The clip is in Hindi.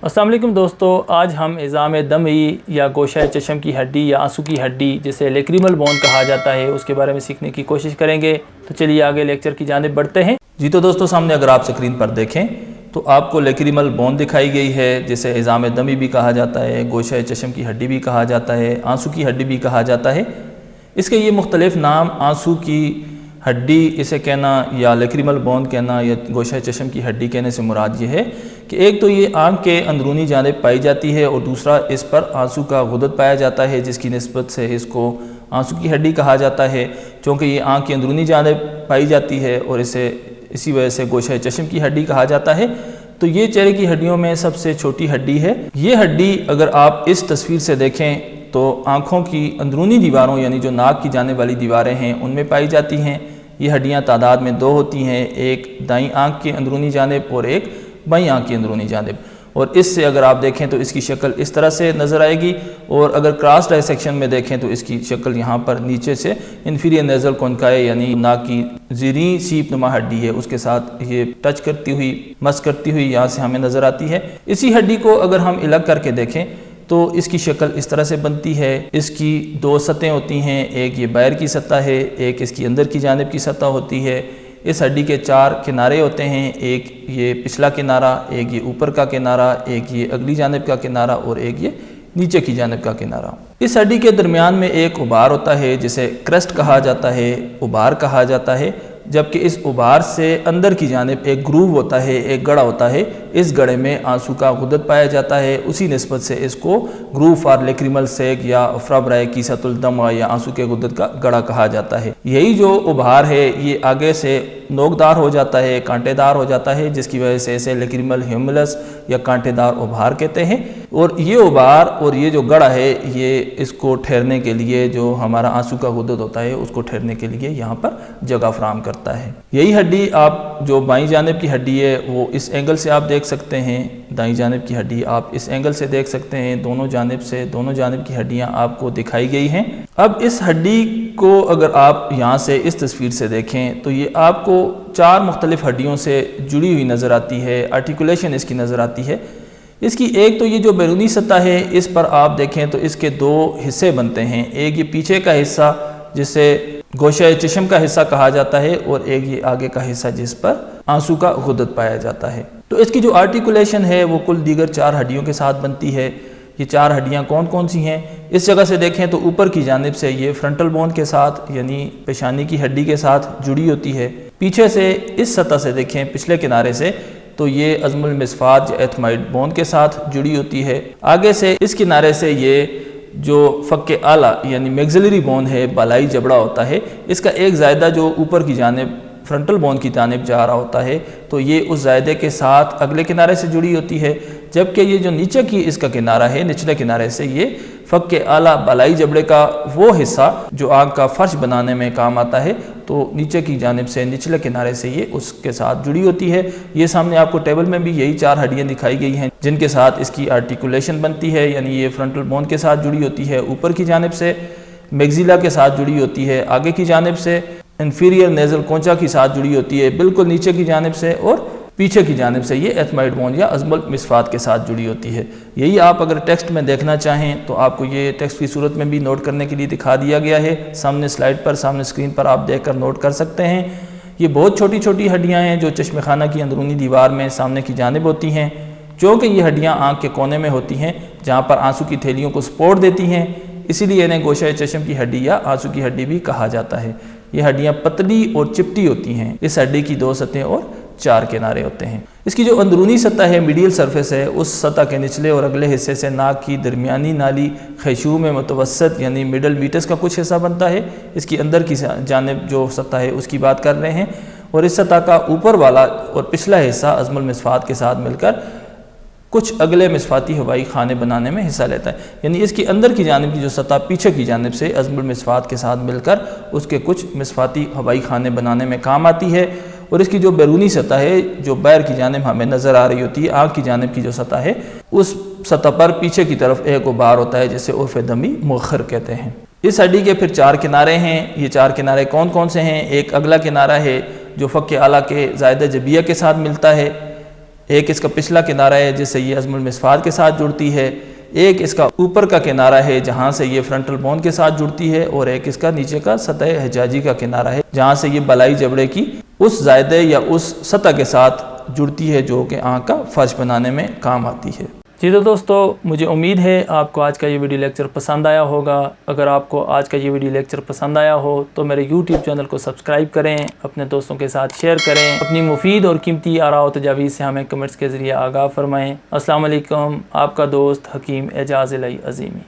अस्सलाम वालेकुम दोस्तों, आज हम इज़ाम दमी या गोशा चशम की हड्डी या आंसू की हड्डी जिसे लेक्रिमल बोन कहा जाता है उसके बारे में सीखने की कोशिश करेंगे। तो चलिए आगे लेक्चर की जानिब बढ़ते हैं। जी तो दोस्तों, सामने अगर आप स्क्रीन पर देखें तो आपको लेक्रिमल बोन दिखाई गई है जिसे इज़ाम दमी भी कहा जाता है, गोशा चशम की हड्डी भी कहा जाता है, आंसू की हड्डी भी कहा जाता है। इसके ये मुख्तलिफ नाम आंसू की हड्डी इसे कहना या लेक्रिमल बोन कहना या गोशा चशम की हड्डी कहने से मुराद ये है कि एक तो ये आँख के अंदरूनी जानिब पाई जाती है और दूसरा इस पर आंसू का गुदत पाया जाता है, जिसकी निस्बत से इसको आंसू की हड्डी कहा जाता है, क्योंकि ये आँख की अंदरूनी जानिब पाई जाती है और इसी वजह से गोशा चशम की हड्डी कहा जाता है। तो ये चेहरे की हड्डियों में सबसे छोटी हड्डी है। ये हड्डी अगर आप इस तस्वीर से देखें तो आँखों की अंदरूनी दीवारों यानी जो नाक की जाने वाली दीवारें हैं उनमें पाई जाती हैं। ये हड्डियाँ तादाद में दो होती हैं, एक दाईं आँख की अंदरूनी जानिब और एक बाईं आँख की अंदरूनी जानिब। और इससे अगर आप देखें तो इसकी शक्ल इस तरह से नज़र आएगी और अगर क्रॉस डायसेक्शन में देखें तो इसकी शक्ल यहाँ पर नीचे से इंफीरियर नेज़ल कॉन्काई यानी नाक की ज़ीरी सीप नुमा हड्डी है उसके साथ ये टच करती हुई मस करती हुई यहाँ से हमें नज़र आती है। इसी हड्डी को अगर हम अलग करके देखें तो इसकी शक्ल इस तरह से बनती है। इसकी दो सतहें होती हैं, एक ये बाहर की सतह है, एक इसकी अंदर की जानिब की सतह होती है। इस हड्डी के चार किनारे होते हैं, एक ये पिछला किनारा, एक ये ऊपर का किनारा, एक ये अगली जानिब का किनारा और एक ये नीचे की जानिब का किनारा। इस हड्डी के दरमियान में एक उबार होता है जिसे क्रस्ट कहा जाता है, उबार कहा जाता है, जबकि इस उबार से अंदर की जानिब एक ग्रूव होता है, एक गड़ा होता है। इस गड़े में आंसू का गुदत पाया जाता है, उसी निस्बत से इसको ग्रूव फॉर लेक्रिमल सेक या अफ्राब्राय कीसतुल दम या आंसू के गुदत का गड़ा कहा जाता है। यही जो उबार है ये आगे से नोकदार हो जाता है, कांटेदार हो जाता है, जिसकी वजह से इसे लेक्रिमल ह्यूमुलस या कांटेदार उबार कहते हैं। और ये उबार और ये जो गड़ा है ये इसको ठहरने के लिए, जो हमारा आंसू का गुदत होता है उसको ठहरने के लिए यहाँ पर जगह फराहम करता है। यही हड्डी आप जो बाईं जानिब की हड्डी है वो इस एंगल से आप देख सकते हैं, दाईं जानिब की हड्डी आप इस एंगल से देख सकते हैं। दोनों जानिब की हड्डियाँ आपको दिखाई गई हैं। अब इस हड्डी को अगर आप यहाँ से इस तस्वीर से देखें तो ये आपको चार मुख्तलिफ हड्डियों से जुड़ी हुई नज़र आती है, आर्टिकुलेशन इसकी नज़र आती है। इसकी एक तो ये जो बैरूनी सतह है इस पर आप देखें तो इसके दो हिस्से बनते हैं, एक ये पीछे का हिस्सा जिसे गोशा चशम का हिस्सा कहा जाता है और एक ये आगे का हिस्सा जिस पर आंसू का गुदत पाया जाता है। तो इसकी जो आर्टिकुलेशन है वो कुल दीगर चार हड्डियों के साथ बनती है। ये चार हड्डियाँ कौन कौन सी हैं? इस जगह से देखें तो ऊपर की जानिब से ये फ्रंटल बोन के साथ यानी पेशानी की हड्डी के साथ जुड़ी होती है। पीछे से इस सतह से देखें पिछले किनारे से तो ये अज़मुल मिसफात या एथमाइड बोन के साथ जुड़ी होती है। आगे से इस किनारे से ये जो फ़क्के आला यानी मैग्ज़िलरी बोन है, बालाई जबड़ा होता है, इसका एक ज़ायदा जो ऊपर की जानिब फ्रंटल बोन की जानिब जा रहा होता है तो ये उस ज़ायदे के साथ अगले किनारे से जुड़ी होती है। जबकि ये जो नीचे की इसका किनारा है, निचले किनारे से ये फ़क्के आला बालाई जबड़े का वो हिस्सा जो आँख का फर्श बनाने में काम आता है, तो नीचे की जानिब से निचले किनारे से ये उसके साथ जुड़ी होती है। ये सामने आपको टेबल में भी यही चार हड्डियाँ दिखाई गई हैं जिनके साथ इसकी आर्टिकुलेशन बनती है, यानी ये फ्रंटल बोन के साथ जुड़ी होती है, ऊपर की जानिब से मैग्जिला के साथ जुड़ी होती है, आगे की जानिब से इंफीरियर नेज़ल कोंचा के साथ जुड़ी होती है, बिल्कुल नीचे की जानिब से और पीछे की जानिब से ये एथमाइड बोन या अज़मुल मिसफात के साथ जुड़ी होती है। यही आप अगर टेक्स्ट में देखना चाहें तो आपको ये टेक्स्ट की सूरत में भी नोट करने के लिए दिखा दिया गया है। सामने स्लाइड पर, सामने स्क्रीन पर आप देखकर नोट कर सकते हैं। ये बहुत छोटी छोटी हड्डियाँ हैं जो चश्मे खाना की अंदरूनी दीवार में सामने की जानिब होती हैं, जो कि ये हड्डियाँ आँख के कोने में होती हैं जहाँ पर आंसू की थैलियों को सपोर्ट देती हैं। इसीलिए इन्हें गोशा चशम की हड्डी या आंसू की हड्डी भी कहा जाता है। ये हड्डियाँ पतली और चिपटी होती हैं। इस हड्डी की दो सतहें और चार किनारे होते हैं। इसकी जो अंदरूनी सतह है, मीडियल सरफेस है, उस सतह के निचले और अगले हिस्से से नाक की दरमियानी नाली खैशू में मुतवसत यानी मिडल मीटस का कुछ हिस्सा बनता है। इसकी अंदर की जानिब जो सतह है उसकी बात कर रहे हैं। और इस सतह का ऊपर वाला और पिछला हिस्सा अज़मुल मिसफात के साथ मिलकर कुछ अगले मिसफाती हवाई खाने बनाने में हिस्सा लेता है। यानी इसकी अंदर की जानिब की जो सतह पीछे की जानिब से अज़मुल मिसफात के साथ मिलकर उसके कुछ मिसफाती हवाई खाने बनाने में काम आती है। और इसकी जो बैरूनी सतह है जो बाहर की जानिब हमें नज़र आ रही होती है, आँख की जानिब की जो सतह है उस सतह पर पीछे की तरफ एक उबार होता है जिसे उर्फ दमी मुअख्खर कहते हैं। इस हड्डी के फिर चार किनारे हैं। ये चार किनारे कौन कौन से हैं? एक अगला किनारा है जो फ़क्के आला के ज़ायदा जबिया के साथ मिलता है, एक इसका पिछला किनारा है जिससे ये अज़मुल मिसफाद के साथ जुड़ती है, एक इसका ऊपर का किनारा है जहाँ से ये फ्रंटल बोन के साथ जुड़ती है, और एक इसका नीचे का सतह हिजाजी का किनारा है जहाँ से ये बलाई जबड़े की उस ज़ायदे या उस सतह के साथ जुड़ती है जो कि आँख का फर्श बनाने में काम आती है। जी तो दोस्तों, मुझे उम्मीद है आपको आज का ये वीडियो लेक्चर पसंद आया होगा। अगर आपको आज का ये वीडियो लेक्चर पसंद आया हो तो मेरे YouTube चैनल को सब्सक्राइब करें, अपने दोस्तों के साथ शेयर करें, अपनी मुफीद और कीमती आरा और तजावीज़ से हमें कमेंट्स के ज़रिए आगाह फरमाएँ। अस्सलाम वालेकुम, आपका दोस्त हकीम एजाज़ अली अज़ीमी।